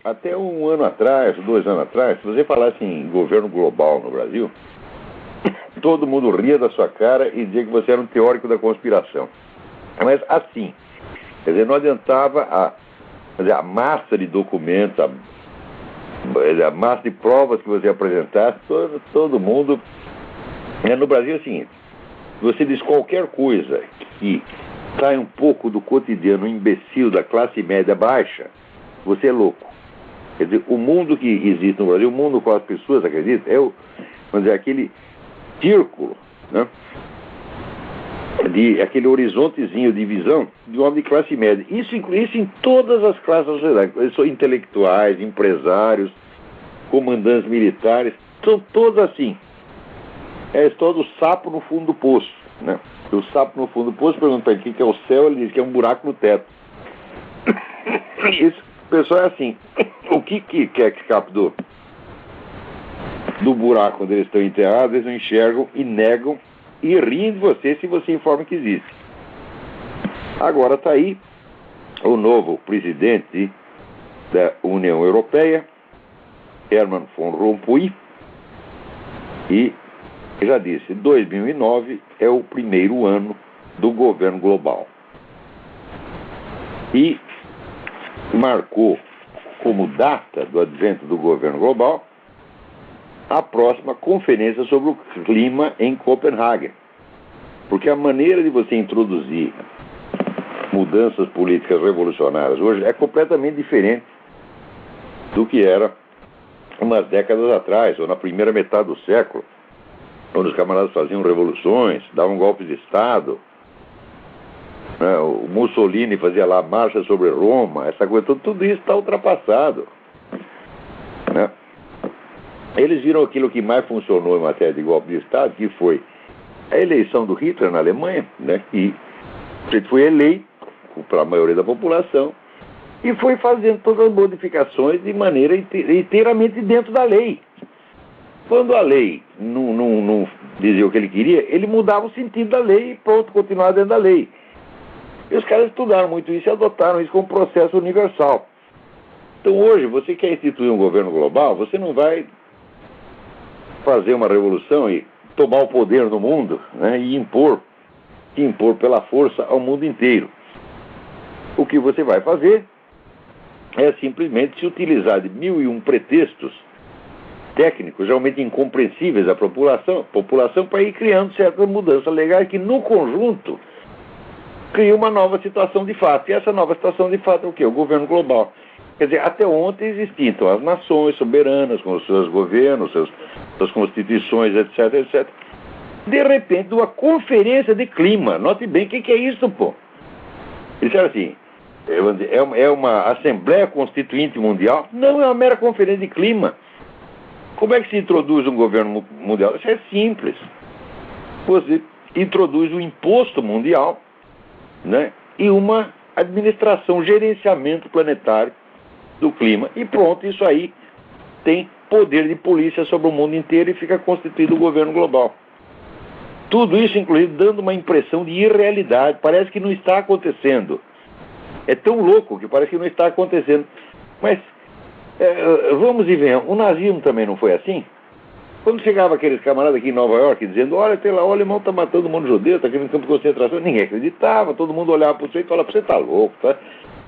até um ano atrás, 2 anos atrás, se você falasse em governo global no Brasil, todo mundo ria da sua cara e dizia que você era um teórico da conspiração. Mas assim, quer dizer, não adiantava a massa de documentos, a massa de provas que você apresentasse, todo mundo... No Brasil é o seguinte, você diz qualquer coisa que sai um pouco do cotidiano imbecil da classe média baixa, você é louco. Quer dizer, o mundo que existe no Brasil, o mundo no qual as pessoas acreditam, é vamos dizer, aquele círculo, né? Aquele horizontezinho de visão de um homem de classe média. Isso em todas as classes da sociedade. Eles são intelectuais, empresários, comandantes militares, são todos assim. É a história do sapo no fundo do poço, né? O sapo no fundo do poço pergunta para ele o que é o céu, ele diz que é um buraco no teto. Esse pessoal é assim. O que quer que escape do buraco onde eles estão enterrados, eles não enxergam e negam e riem de você se você informa que existe. Agora está aí o novo presidente da União Europeia, Herman Van Rompuy, e já disse, 2009 é o primeiro ano do governo global. E marcou como data do advento do governo global a próxima conferência sobre o clima em Copenhague. Porque a maneira de você introduzir mudanças políticas revolucionárias hoje é completamente diferente do que era umas décadas atrás, ou na primeira metade do século, onde os camaradas faziam revoluções, davam golpes de Estado, né? O Mussolini fazia lá marcha sobre Roma, essa coisa, tudo isso está ultrapassado, né? Eles viram aquilo que mais funcionou em matéria de golpe de Estado, que foi a eleição do Hitler na Alemanha, né? E ele foi eleito para a maioria da população e foi fazendo todas as modificações de maneira inteiramente dentro da lei. Quando a lei não dizia o que ele queria, ele mudava o sentido da lei e pronto, continuava dentro da lei. E os caras estudaram muito isso e adotaram isso como processo universal. Então hoje, você quer instituir um governo global, você não vai fazer uma revolução e tomar o poder no mundo, né, e impor pela força ao mundo inteiro. O que você vai fazer é simplesmente se utilizar de 1001 pretextos técnicos, geralmente incompreensíveis à população para ir criando certas mudanças legais que, no conjunto, cria uma nova situação de fato. E essa nova situação de fato é o quê? O governo global. Quer dizer, até ontem existiam então, as nações soberanas, com os seus governos, suas constituições, etc, etc. De repente, uma conferência de clima. Note bem o que é isso, pô. Eles disseram assim, é uma Assembleia Constituinte Mundial? Não, é uma mera conferência de clima. Como é que se introduz um governo mundial? Isso é simples. Você introduz um imposto mundial, né, e uma administração, gerenciamento planetário do clima. E pronto, isso aí tem poder de polícia sobre o mundo inteiro e fica constituído o governo global. Tudo isso, inclusive, dando uma impressão de irrealidade. Parece que não está acontecendo. É tão louco que parece que não está acontecendo. Mas, vamos e venhamos, o nazismo também não foi assim? Quando chegava aqueles camaradas aqui em Nova York dizendo, olha, sei lá, o alemão está matando o mundo judeu, está aqui no campo de concentração, ninguém acreditava, todo mundo olhava para você e falava, você está louco, tá?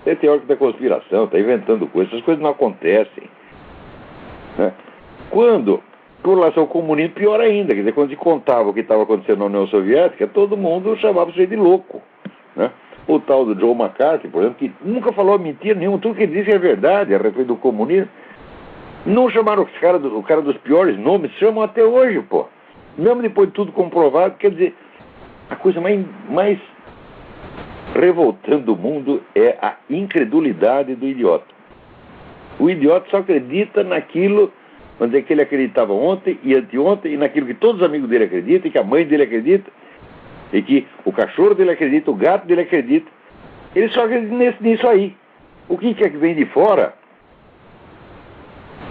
Você é teórico da conspiração, está inventando coisas, essas coisas não acontecem. Né? Quando, com relação ao comunismo, pior ainda, quer dizer, quando se contava o que estava acontecendo na União Soviética, todo mundo chamava você de louco. Né? O tal do Joe McCarthy, por exemplo, que nunca falou mentira nenhuma, tudo que ele disse é verdade a respeito do comunismo. Não chamaram o cara dos piores nomes, chamam até hoje, pô. Mesmo depois de tudo comprovado, quer dizer, a coisa mais revoltante do mundo é a incredulidade do idiota. O idiota só acredita naquilo, vamos dizer, que ele acreditava ontem e anteontem, e naquilo que todos os amigos dele acreditam, e que a mãe dele acredita, e que o cachorro dele acredita, o gato dele acredita. Ele só acredita nisso aí. O que é que vem de fora,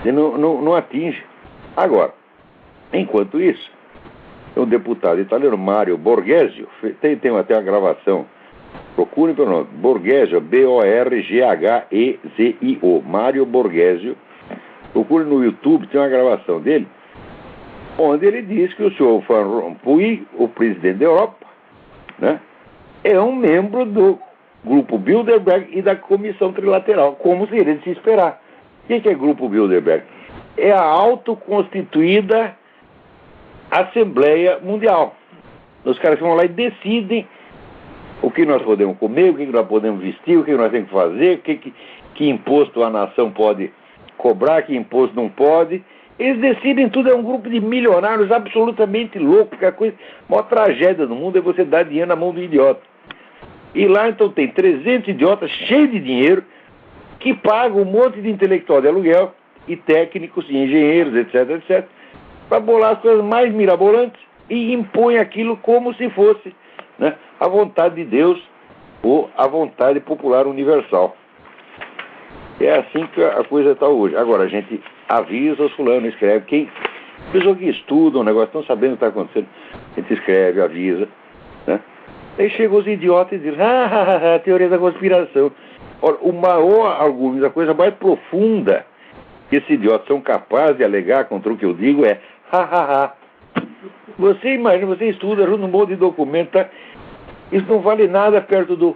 ele não atinge. Agora, enquanto isso, o deputado italiano Mario Borghese, tem até uma gravação Procurem pelo nome. Borghezio, Borghezio, Mário Borghezio. Procurem no YouTube, tem uma gravação dele, onde ele diz que o senhor Van Rompuy, o presidente da Europa, né, é um membro do Grupo Bilderberg e da Comissão Trilateral, como seria de se esperar. O que é Grupo Bilderberg? É a autoconstituída Assembleia Mundial. Os caras vão lá e decidem o que nós podemos comer, o que nós podemos vestir, o que nós temos que fazer, que imposto a nação pode cobrar, que imposto não pode. Eles decidem tudo, é um grupo de milionários absolutamente loucos, porque a maior tragédia do mundo é você dar dinheiro na mão do idiota. E lá então tem 300 idiotas cheios de dinheiro que pagam um monte de intelectual de aluguel e técnicos e engenheiros, etc, para bolar as coisas mais mirabolantes e impõe aquilo como se fosse, né, a vontade de Deus ou a vontade popular universal. É assim que a coisa está hoje. Agora, a gente avisa os fulanos, escreve. Quem, pessoas que estudam o negócio, estão sabendo o que está acontecendo, a gente escreve, avisa, né? Aí chegam os idiotas e dizem, teoria da conspiração. Ora, o maior argumento, a coisa mais profunda que esses idiotas são capazes de alegar contra o que eu digo é, Você imagina, você estuda, ajuda um monte de documento, tá? Isso não vale nada perto do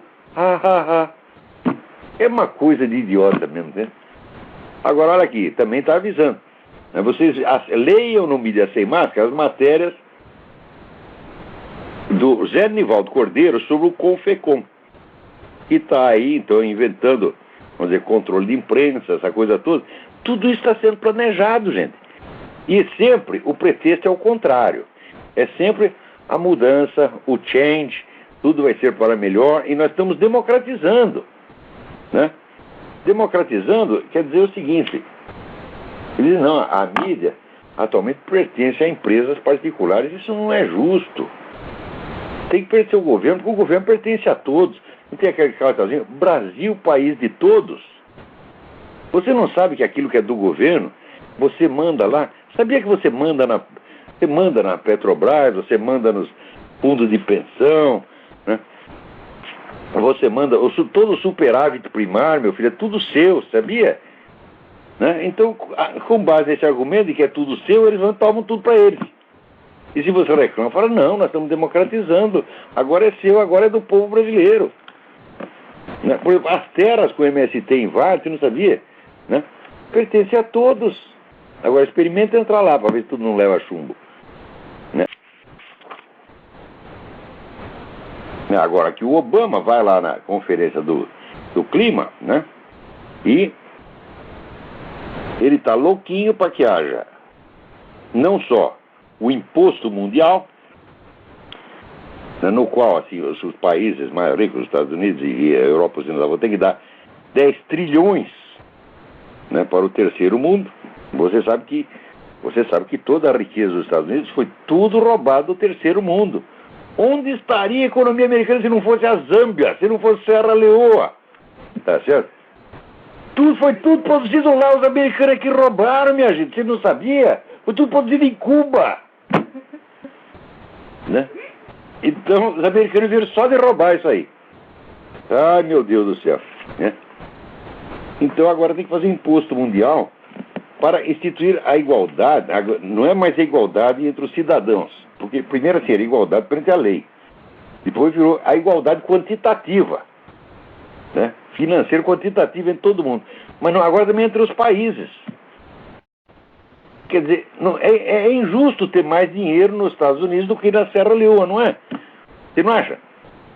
É uma coisa de idiota mesmo, né? Agora, olha aqui, também está avisando. Né? Vocês leiam no Mídia Sem Máscara as matérias do Zé Nivaldo Cordeiro sobre o Confecom, que está aí, então, inventando, vamos dizer, controle de imprensa, essa coisa toda. Tudo isso está sendo planejado, gente. E sempre o pretexto é o contrário. É sempre a mudança, o change, tudo vai ser para melhor, e nós estamos democratizando, né? Democratizando quer dizer o seguinte, ele diz, não, a mídia atualmente pertence a empresas particulares, isso não é justo. Tem que pertencer ao governo, porque o governo pertence a todos. Não tem aquele cartazinho, Brasil, país de todos. Você não sabe que aquilo que é do governo, você manda lá. Sabia que você manda na Petrobras, você manda nos fundos de pensão, né? Você manda todo o superávit primário, meu filho, é tudo seu, sabia? Né? Então, com base nesse argumento de que é tudo seu, eles tomam tudo para eles. E se você reclama, fala, não, nós estamos democratizando, agora é seu, agora é do povo brasileiro. Né? Por exemplo, as terras que o MST invade, você não sabia? Né? Pertence a todos. Agora experimenta entrar lá para ver se tudo não leva chumbo. Né? Agora que o Obama vai lá na conferência do clima, né? E ele está louquinho para que haja não só o imposto mundial, né, no qual assim, os países mais ricos, os Estados Unidos e a Europa Ocidental, vão ter que dar 10 trilhões, né, para o terceiro mundo. Você sabe que toda a riqueza dos Estados Unidos foi tudo roubado do terceiro mundo. Onde estaria a economia americana se não fosse a Zâmbia, se não fosse Serra Leoa? Tá certo? Foi tudo produzido lá, os americanos que roubaram, minha gente. Você não sabia? Foi tudo produzido em Cuba. Né? Então, os americanos viram só de roubar isso aí. Ai, meu Deus do céu. Né? Então, agora tem que fazer imposto mundial para instituir a igualdade. Não é mais a igualdade entre os cidadãos. Porque, primeiro, assim, era igualdade perante a lei. Depois virou a igualdade quantitativa. Né? Financeira quantitativa entre todo mundo. Mas não, agora também entre os países. Quer dizer, não, é injusto ter mais dinheiro nos Estados Unidos do que na Serra Leoa, não é? Você não acha?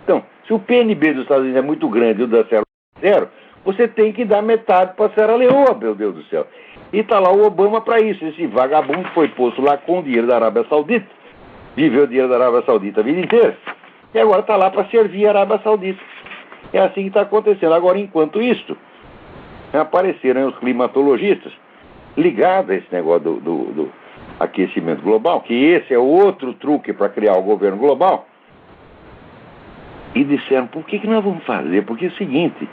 Então, se o PNB dos Estados Unidos é muito grande e o da Serra Leoa é zero, você tem que dar metade para a Serra Leoa, meu Deus do céu. E está lá o Obama para isso. Esse vagabundo foi posto lá com o dinheiro da Arábia Saudita, viveu o dinheiro da Arábia Saudita a vida inteira, e agora está lá para servir a Arábia Saudita. É assim que está acontecendo. Agora, enquanto isso, apareceram os climatologistas ligados a esse negócio do aquecimento global, que esse é outro truque para criar o governo global, e disseram, por que nós vamos fazer? Porque é o seguinte,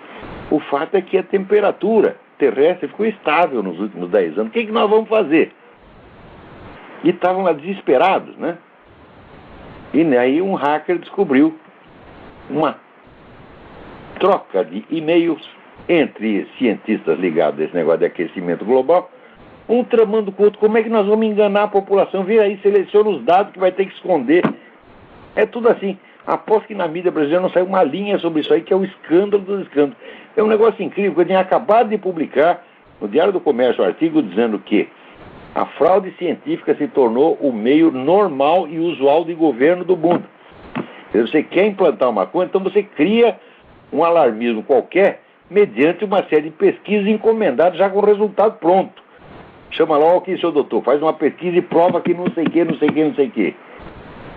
o fato é que a temperatura terrestre ficou estável nos últimos 10 anos, o que nós vamos fazer? E estavam lá desesperados, né? E aí um hacker descobriu uma troca de e-mails entre cientistas ligados a esse negócio de aquecimento global, um tramando com o outro. Como é que nós vamos enganar a população? Vê aí, seleciona os dados que vai ter que esconder. É tudo assim. Aposto que na mídia brasileira não saiu uma linha sobre isso aí, que é o escândalo dos escândalos. É um negócio incrível, que eu tinha acabado de publicar no Diário do Comércio um artigo dizendo que a fraude científica se tornou o meio normal e usual de governo do mundo. Você quer implantar uma coisa, então você cria um alarmismo qualquer mediante uma série de pesquisas encomendadas já com o resultado pronto. Chama lá, ok, senhor doutor, faz uma pesquisa e prova que não sei o que, não sei o que, não sei o que.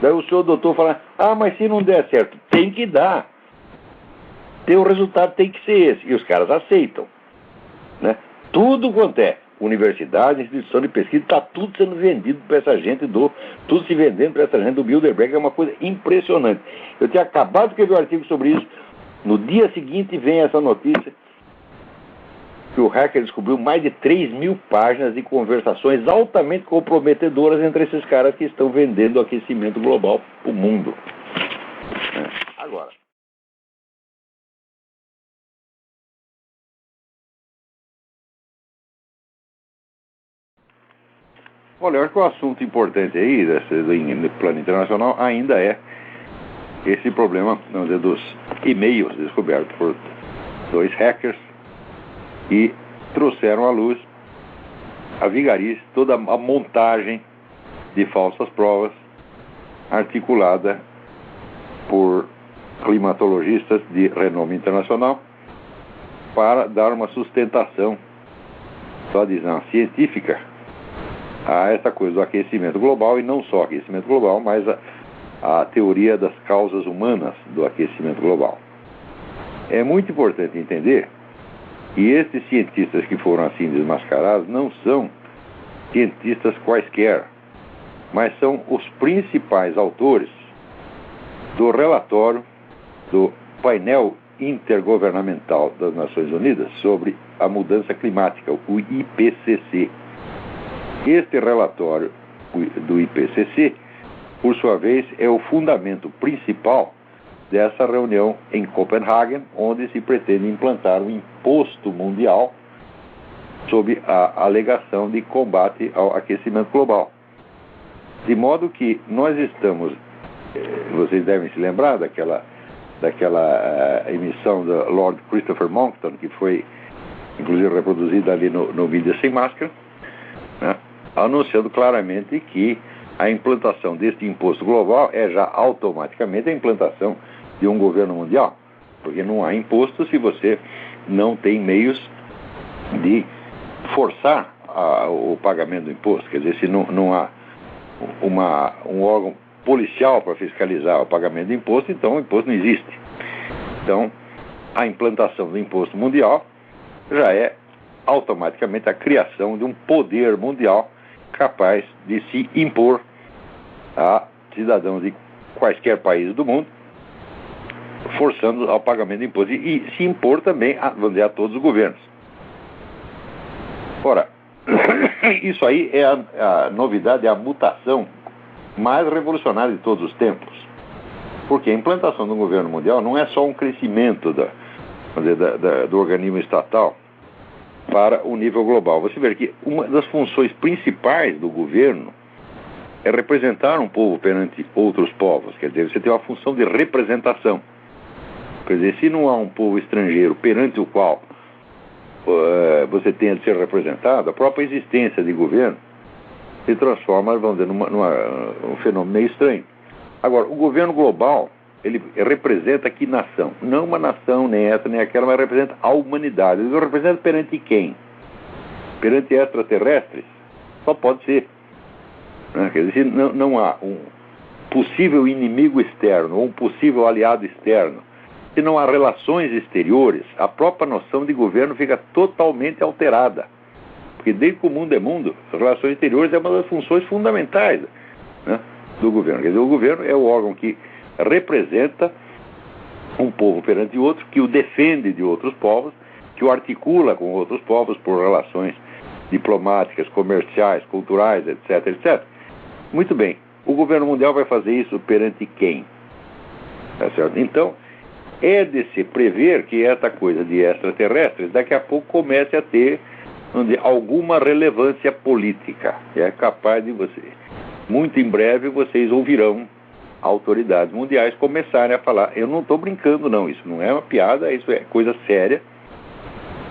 Daí o senhor doutor fala, mas se não der certo, tem que dar. O resultado tem que ser esse. E os caras aceitam. Né? Tudo quanto é universidade, instituição de pesquisa, está tudo sendo vendido para essa gente tudo se vendendo para essa gente do Bilderberg, é uma coisa impressionante. Eu tinha acabado de escrever um artigo sobre isso, no dia seguinte vem essa notícia que o hacker descobriu mais de 3.000 páginas de conversações altamente comprometedoras entre esses caras que estão vendendo o aquecimento global para o mundo. Agora, olha, eu acho que o assunto importante aí no plano internacional ainda é esse problema, vamos dizer, dos e-mails descobertos por 2 hackers e trouxeram à luz a vigarice, toda a montagem de falsas provas articulada por climatologistas de renome internacional para dar uma sustentação, só dizendo, científica a essa coisa do aquecimento global, e não só aquecimento global, mas a teoria das causas humanas do aquecimento global. É muito importante entender que esses cientistas que foram assim desmascarados não são cientistas quaisquer, mas são os principais autores do relatório do painel intergovernamental das Nações Unidas sobre a mudança climática, o IPCC. Este relatório do IPCC, por sua vez, é o fundamento principal dessa reunião em Copenhague, onde se pretende implantar um imposto mundial sob a alegação de combate ao aquecimento global. De modo que nós estamos, vocês devem se lembrar daquela emissão do Lord Christopher Monckton, que foi inclusive reproduzida ali no Mídia Sem Máscara, né, anunciando claramente que a implantação deste imposto global é já automaticamente a implantação de um governo mundial, porque não há imposto se você não tem meios de forçar o pagamento do imposto. Quer dizer, se não há um órgão policial para fiscalizar o pagamento do imposto, então o imposto não existe. Então, a implantação do imposto mundial já é automaticamente a criação de um poder mundial capaz de se impor a cidadãos de quaisquer países do mundo, forçando ao pagamento de imposto e se impor também a todos os governos. Ora, isso aí é a novidade, a mutação mais revolucionária de todos os tempos. Porque a implantação do governo mundial não é só um crescimento do organismo estatal para o nível global. Você vê que uma das funções principais do governo é representar um povo perante outros povos. Quer dizer, você tem uma função de representação. Quer dizer, se não há um povo estrangeiro perante o qual você tenha de ser representado, a própria existência de governo se transforma, vamos dizer, num fenômeno meio estranho. Agora, o governo global, ele representa que nação? Não uma nação, nem essa, nem aquela, mas representa a humanidade. Ele representa perante quem? Perante extraterrestres? Só pode ser. Quer dizer, se não há um possível inimigo externo ou um possível aliado externo, se não há relações exteriores, a própria noção de governo fica totalmente alterada. Porque desde que o mundo é mundo, as relações exteriores é uma das funções fundamentais, né, do governo. Quer dizer, o governo é o órgão que representa um povo perante outro, que o defende de outros povos, que o articula com outros povos por relações diplomáticas, comerciais, culturais, etc, etc. Muito bem, o governo mundial vai fazer isso perante quem? Tá certo? Então, é de se prever que essa coisa de extraterrestres daqui a pouco comece a ter alguma relevância política. É capaz de você. Muito em breve vocês ouvirão autoridades mundiais começarem a falar. Eu não estou brincando, não. Isso não é uma piada, isso é coisa séria.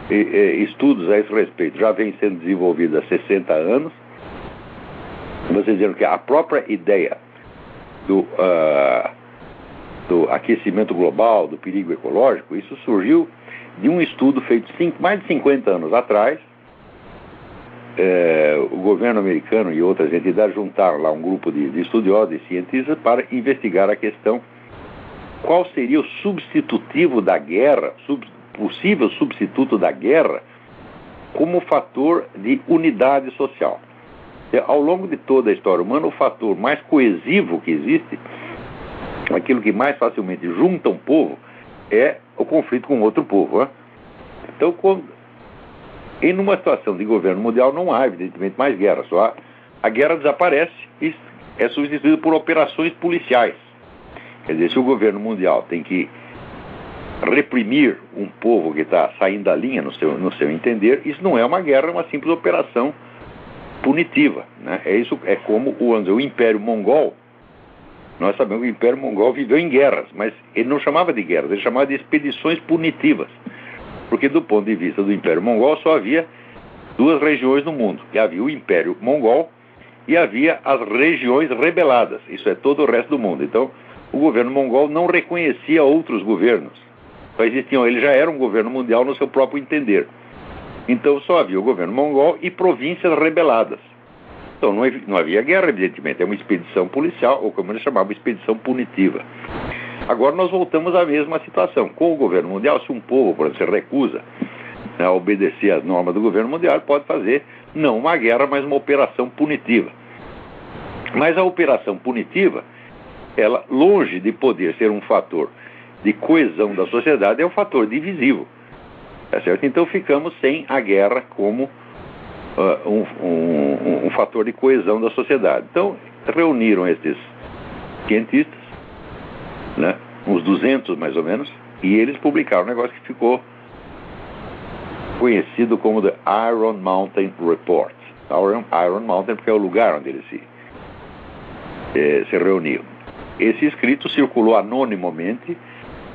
Estudos a esse respeito já vêm sendo desenvolvidos há 60 anos. Vocês dizendo que a própria ideia do aquecimento global, do perigo ecológico, isso surgiu de um estudo feito mais de 50 anos atrás. O governo americano e outras entidades juntaram lá um grupo de estudiosos e cientistas para investigar a questão: qual seria o substitutivo da guerra, possível substituto da guerra, como fator de unidade social. Ao longo de toda a história humana, o fator mais coesivo que existe, aquilo que mais facilmente junta um povo, é o conflito com outro povo. Né? Então, em uma situação de governo mundial, não há, evidentemente, mais guerra. Só a guerra desaparece e é substituída por operações policiais. Quer dizer, se o governo mundial tem que reprimir um povo que está saindo da linha, no seu entender, isso não é uma guerra, é uma simples operação punitiva. Né? É como o Império Mongol. Nós sabemos que o Império Mongol viveu em guerras, mas ele não chamava de guerras, ele chamava de expedições punitivas. Porque do ponto de vista do Império Mongol só havia duas regiões no mundo. E havia o Império Mongol e havia as regiões rebeladas. Isso é todo o resto do mundo. Então, o governo mongol não reconhecia outros governos. Só existiam, ele já era um governo mundial no seu próprio entender. Então, só havia o governo mongol e províncias rebeladas. Então, não havia guerra, evidentemente. É uma expedição policial, ou como eles chamavam, expedição punitiva. Agora nós voltamos à mesma situação. Com o governo mundial, se um povo, por exemplo, se recusa a obedecer às normas do governo mundial, pode fazer, não uma guerra, mas uma operação punitiva. Mas a operação punitiva, ela, longe de poder ser um fator de coesão da sociedade, é um fator divisivo. Tá certo? Então ficamos sem a guerra como um fator de coesão da sociedade. Então, reuniram esses cientistas, né, uns 200 mais ou menos, e eles publicaram um negócio que ficou conhecido como The Iron Mountain Report. Iron Mountain porque é o lugar onde eles se reuniam. Esse escrito circulou anonimamente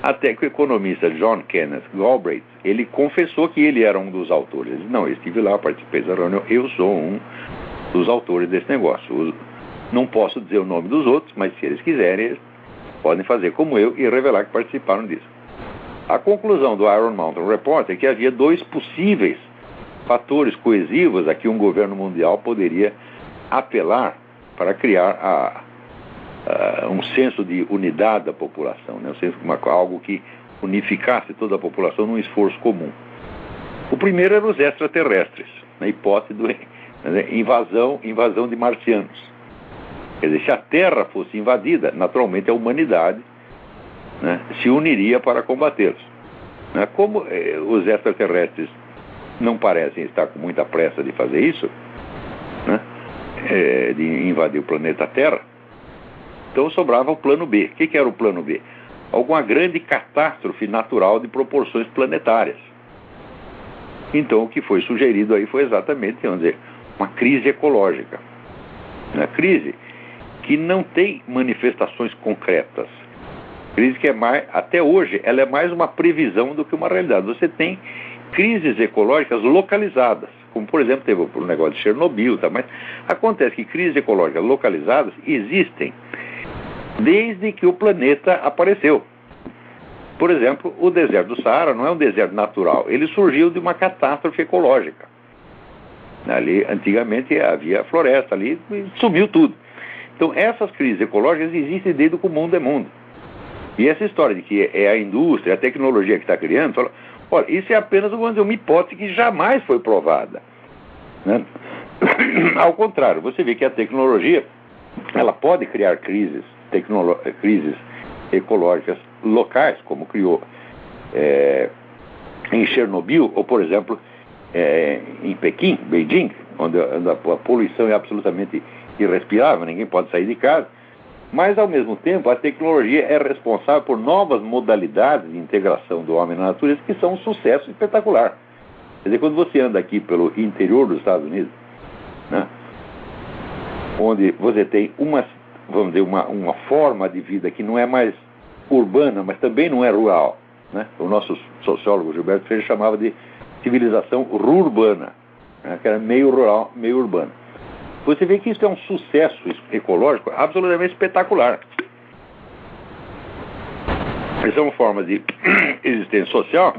até que o economista John Kenneth Galbraith, ele confessou que ele era um dos autores. Ele disse: não, eu estive lá, participei da reunião, eu sou um dos autores desse negócio. Não posso dizer o nome dos outros, mas se eles quiserem, eles podem fazer como eu e revelar que participaram disso. A conclusão do Iron Mountain Report é que havia dois possíveis fatores coesivos a que um governo mundial poderia apelar para criar um senso de unidade da população, né? Algo que unificasse toda a população num esforço comum. O primeiro era os extraterrestres, na hipótese de invasão de marcianos. Quer dizer, se a Terra fosse invadida, naturalmente a humanidade, né, se uniria para combatê-los. Né? Como os extraterrestres não parecem estar com muita pressa de fazer isso, né, de invadir o planeta Terra, então sobrava o plano B. O que era o plano B? Alguma grande catástrofe natural de proporções planetárias. Então o que foi sugerido aí foi exatamente, vamos dizer, uma crise ecológica. Uma crise que não tem manifestações concretas. Crise que até hoje, ela é mais uma previsão do que uma realidade. Você tem crises ecológicas localizadas, como por exemplo teve o negócio de Chernobyl, tá? Mas acontece que crises ecológicas localizadas existem desde que o planeta apareceu. Por exemplo, o deserto do Saara não é um deserto natural, ele surgiu de uma catástrofe ecológica. Ali, antigamente, havia floresta ali e sumiu tudo. Então, essas crises ecológicas existem desde que o mundo é mundo. E essa história de que é a indústria, a tecnologia que está criando, fala, olha, isso é apenas uma hipótese que jamais foi provada. Né? Ao contrário, você vê que a tecnologia, ela pode criar crises ecológicas locais, como criou em Chernobyl, ou, por exemplo, em Pequim, Beijing, onde a poluição é absolutamente irrespirável, ninguém pode sair de casa. Mas, ao mesmo tempo, a tecnologia é responsável por novas modalidades de integração do homem na natureza que são um sucesso espetacular. Quer dizer, quando você anda aqui pelo interior dos Estados Unidos, né, onde você tem vamos dizer, uma forma de vida que não é mais urbana, mas também não é rural, né? O nosso sociólogo Gilberto Freire chamava de civilização rurbana, né, que era meio rural, meio urbana. Você vê que isso é um sucesso ecológico absolutamente espetacular. São formas de existência social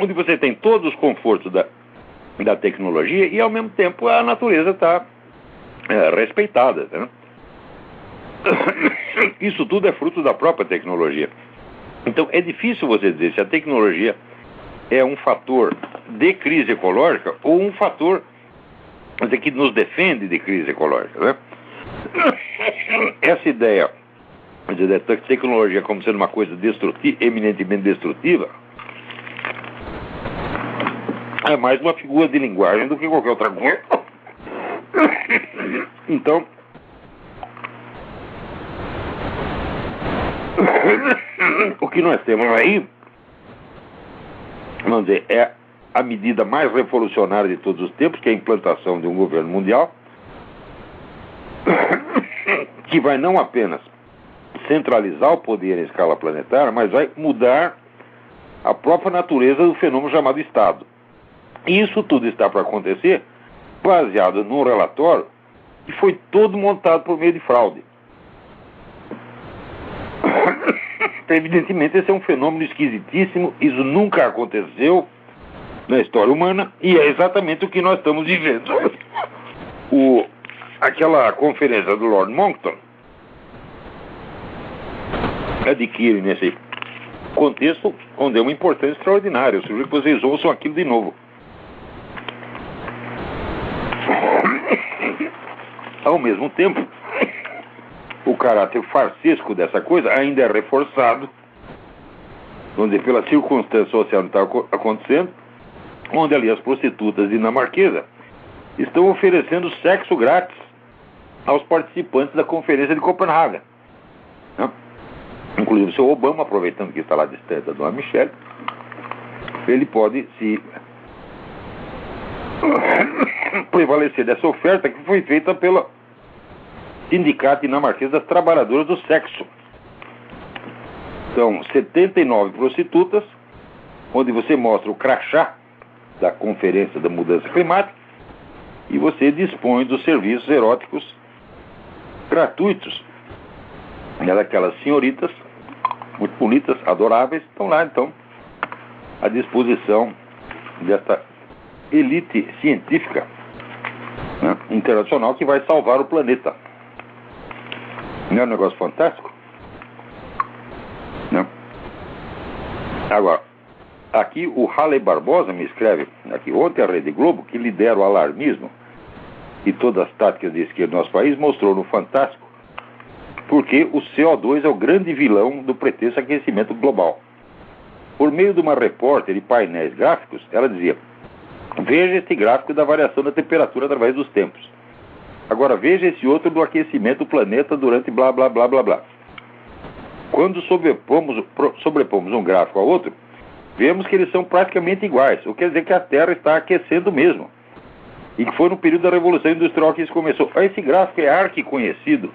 onde você tem todos os confortos da tecnologia e, ao mesmo tempo, a natureza está respeitada, né? Isso tudo é fruto da própria tecnologia. Então, é difícil você dizer se a tecnologia é um fator de crise ecológica ou um fator que nos defende de crise ecológica, né? Essa ideia da tecnologia como sendo uma coisa eminentemente destrutiva é mais uma figura de linguagem do que qualquer outra coisa. Então, o que nós temos aí, vamos dizer, é a medida mais revolucionária de todos os tempos, que é a implantação de um governo mundial, que vai não apenas centralizar o poder em escala planetária, mas vai mudar a própria natureza do fenômeno chamado Estado. E isso tudo está para acontecer baseado num relatório que foi todo montado por meio de fraude. Evidentemente, esse é um fenômeno esquisitíssimo, isso nunca aconteceu na história humana, e é exatamente o que nós estamos vivendo. Aquela conferência do Lord Monckton adquire nesse contexto onde é uma importância extraordinária. Eu sugiro que vocês ouçam aquilo de novo. Ao mesmo tempo, o caráter farsesco dessa coisa ainda é reforçado, vamos dizer, pela circunstância social que está acontecendo, onde ali as prostitutas dinamarquesas estão oferecendo sexo grátis aos participantes da conferência de Copenhague, né? Inclusive o seu Obama, aproveitando que está lá distante da dona Michelle, ele pode se prevalecer dessa oferta que foi feita pela Sindicato Dinamarquês das Trabalhadoras do Sexo. São 79 prostitutas, onde você mostra o crachá da Conferência da Mudança Climática e você dispõe dos serviços eróticos gratuitos. E aquelas senhoritas, muito bonitas, adoráveis, estão lá, então, à disposição desta elite científica, né, internacional que vai salvar o planeta. Não é um negócio fantástico? Não. Agora, aqui o Halley Barbosa me escreve, aqui ontem a Rede Globo, que lidera o alarmismo e todas as táticas de esquerda do nosso país, mostrou no Fantástico porque o CO2 é o grande vilão do pretenso aquecimento global. Por meio de uma repórter e painéis gráficos, ela dizia: veja este gráfico da variação da temperatura através dos tempos. Agora veja esse outro do aquecimento do planeta durante blá blá blá blá blá. Quando sobrepomos um gráfico ao outro, vemos que eles são praticamente iguais, o que quer dizer que a Terra está aquecendo mesmo. E que foi no período da Revolução Industrial que isso começou. Esse gráfico é arquiconhecido,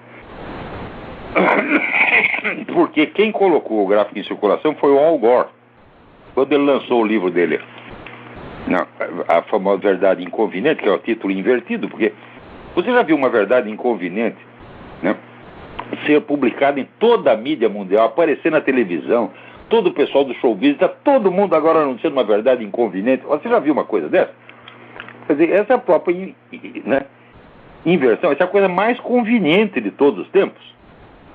porque quem colocou o gráfico em circulação foi o Al Gore, quando ele lançou o livro dele, a famosa Verdade Inconveniente, que é o título invertido, porque você já viu uma verdade inconveniente, né, ser publicada em toda a mídia mundial, aparecer na televisão, todo o pessoal do show business, está todo mundo agora anunciando uma verdade inconveniente? Você já viu uma coisa dessa? Quer dizer, essa é a própria, né, inversão, essa é a coisa mais conveniente de todos os tempos.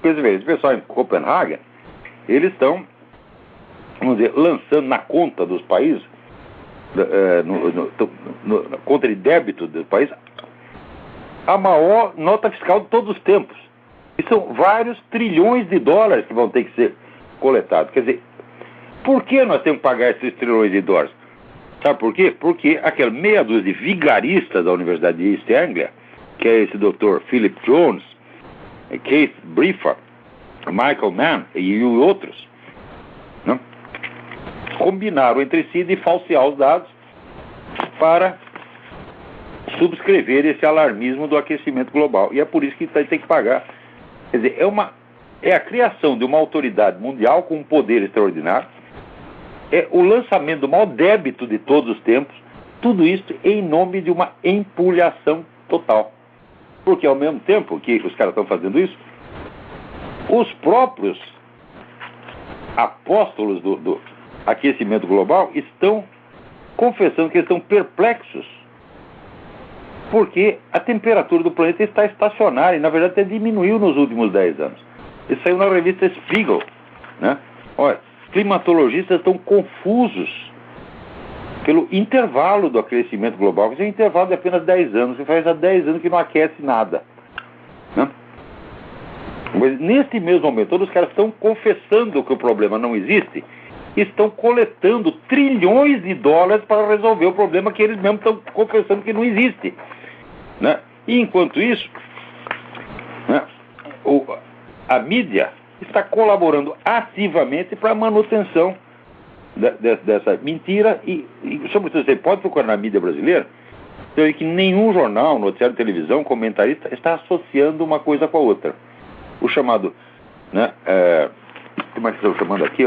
Quer dizer, esse pessoal em Copenhague, eles estão, vamos dizer, lançando na conta dos países, na conta de débito do país, a maior nota fiscal de todos os tempos. E são vários trilhões de dólares que vão ter que ser coletados. Quer dizer, por que nós temos que pagar esses trilhões de dólares? Sabe por quê? Porque aquela meia dúzia de vigaristas da Universidade de East Anglia, que é esse Dr. Philip Jones, Keith Briefer, Michael Mann e outros, né, combinaram entre si de falsear os dados para subscrever esse alarmismo do aquecimento global. E é por isso que tem que pagar. Quer dizer, é a criação de uma autoridade mundial com um poder extraordinário, é o lançamento do maior débito de todos os tempos, tudo isso em nome de uma empulhação total. Porque ao mesmo tempo que os caras estão fazendo isso, os próprios apóstolos do aquecimento global estão confessando que eles estão perplexos porque a temperatura do planeta está estacionária e, na verdade, até diminuiu nos últimos 10 anos. Isso saiu na revista Spiegel, né? Olha, climatologistas estão confusos pelo intervalo do aquecimento global, que é um intervalo de apenas 10 anos. Você faz há 10 anos que não aquece nada, né? Mas nesse mesmo momento, todos os caras estão confessando que o problema não existe e estão coletando trilhões de dólares para resolver o problema que eles mesmos estão confessando que não existe, né? E enquanto isso, né, a mídia está colaborando ativamente para a manutenção dessa mentira e sobretudo, você pode procurar na mídia brasileira, você vê que nenhum jornal, noticiário de televisão, comentarista está associando uma coisa com a outra. O chamado, né, como é que estão chamando aqui?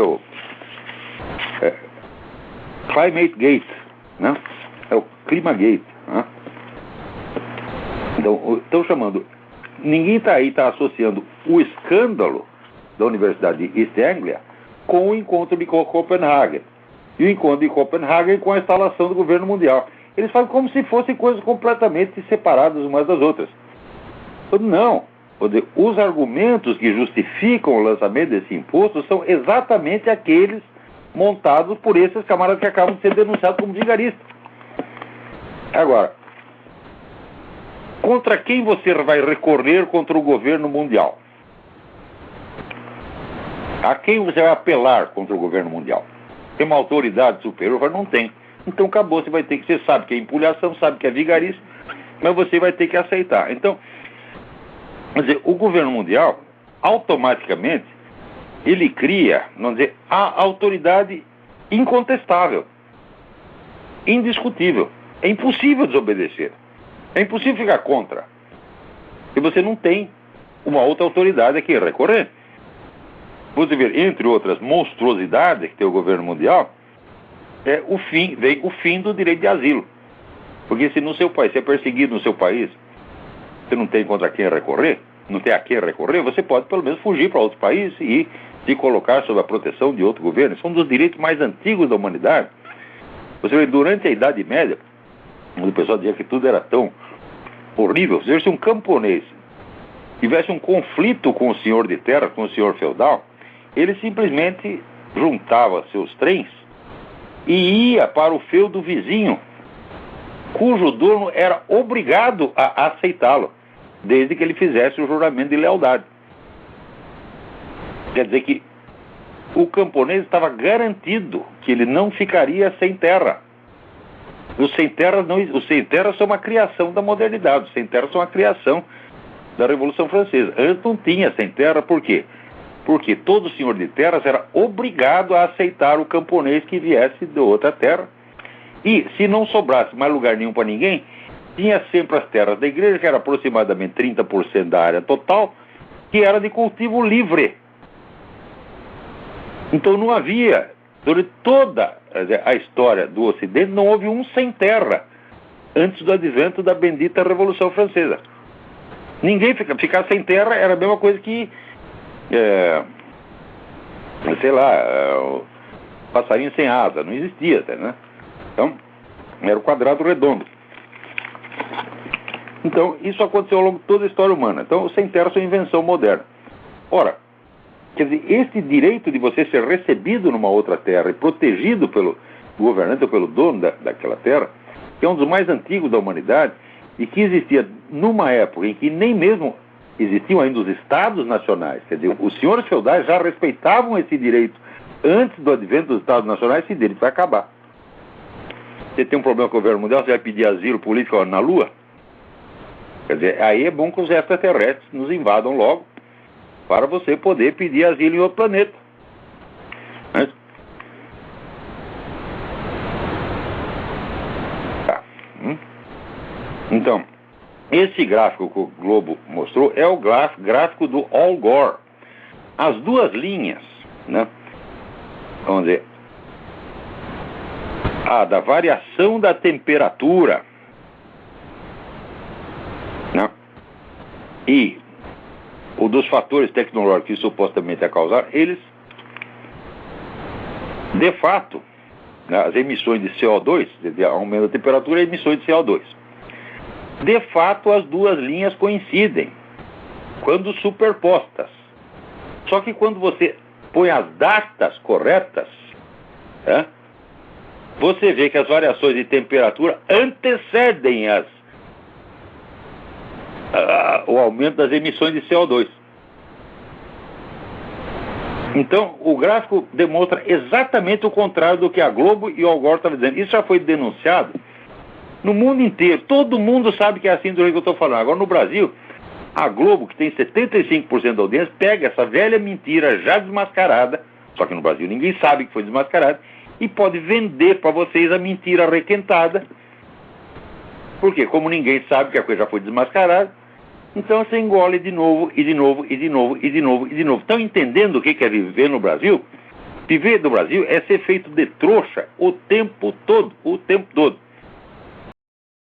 Climate Gate, né? É o Climagate, né? Então, estão chamando. Ninguém está associando o escândalo da Universidade de East Anglia com o encontro de Copenhague. E o encontro de Copenhague com a instalação do governo mundial. Eles falam como se fossem coisas completamente separadas umas das outras. Não. Os argumentos que justificam o lançamento desse imposto são exatamente aqueles montados por esses camaradas que acabam de ser denunciados como vigaristas. Agora, contra quem você vai recorrer contra o governo mundial? A quem você vai apelar contra o governo mundial? Tem uma autoridade superior? Não tem. Então acabou, você sabe que é empulhação, sabe que é vigarice, mas você vai ter que aceitar. Então, quer dizer, o governo mundial, automaticamente, ele cria, vamos dizer, a autoridade incontestável, indiscutível. É impossível desobedecer. É impossível ficar contra. E você não tem uma outra autoridade a quem recorrer. Você vê, entre outras monstruosidades que tem o governo mundial, vem o fim do direito de asilo. Porque se no seu país, você é perseguido no seu país, você não tem contra quem recorrer, não tem a quem recorrer, você pode pelo menos fugir para outro país e se colocar sob a proteção de outro governo. São um dos direitos mais antigos da humanidade. Você vê, durante a Idade Média, quando o pessoal dizia que tudo era tão horrível, se um camponês tivesse um conflito com o senhor de terra, com o senhor feudal, ele simplesmente juntava seus trens e ia para o feudo vizinho, cujo dono era obrigado a aceitá-lo, desde que ele fizesse o juramento de lealdade. Quer dizer que o camponês estava garantido que ele não ficaria sem terra. Os sem terra são uma criação da modernidade, os sem terra são uma criação da Revolução Francesa. Antes não tinha sem terra, por quê? Porque todo senhor de terras era obrigado a aceitar o camponês que viesse de outra terra. E se não sobrasse mais lugar nenhum para ninguém, tinha sempre as terras da igreja, que era aproximadamente 30% da área total, que era de cultivo livre. Então não havia, durante toda a história do Ocidente, não houve um sem terra antes do advento da bendita Revolução Francesa. Ninguém ficar sem terra era a mesma coisa que, passarinho sem asa, não existia, né? Então, era o quadrado redondo. Então, isso aconteceu ao longo de toda a história humana. Então, os sem terra são invenção moderna. Ora, quer dizer, esse direito de você ser recebido numa outra terra e protegido pelo governante ou pelo dono daquela terra, que é um dos mais antigos da humanidade e que existia numa época em que nem mesmo existiam ainda os estados nacionais. Quer dizer, os senhores feudais já respeitavam esse direito antes do advento dos estados nacionais. Esse direito vai acabar. Você tem um problema com o governo mundial, você vai pedir asilo político na Lua? Quer dizer, aí é bom que os extraterrestres nos invadam logo para você poder pedir asilo em outro planeta. Né? Tá. Então, esse gráfico que o Globo mostrou é o gráfico do Al Gore. As duas linhas, né? Vamos dizer, a da variação da temperatura, né? E o dos fatores tecnológicos que supostamente é causar, eles, de fato, né, as emissões de CO2, de aumento da temperatura e emissões de CO2. De fato, as duas linhas coincidem quando superpostas. Só que quando você põe as datas corretas, né, você vê que as variações de temperatura antecedem o aumento das emissões de CO2. Então, o gráfico demonstra exatamente o contrário do que a Globo e o Al Gore estavam dizendo. Isso já foi denunciado no mundo inteiro. Todo mundo sabe que é assim do jeito que eu estou falando. Agora, no Brasil, a Globo, que tem 75% da audiência, pega essa velha mentira já desmascarada, só que no Brasil ninguém sabe que foi desmascarada, e pode vender para vocês a mentira requentada. Porque como ninguém sabe que a coisa já foi desmascarada, então você engole de novo, e de novo, e de novo, e de novo, e de novo. Estão entendendo o que é viver no Brasil? Viver no Brasil é ser feito de trouxa o tempo todo, o tempo todo.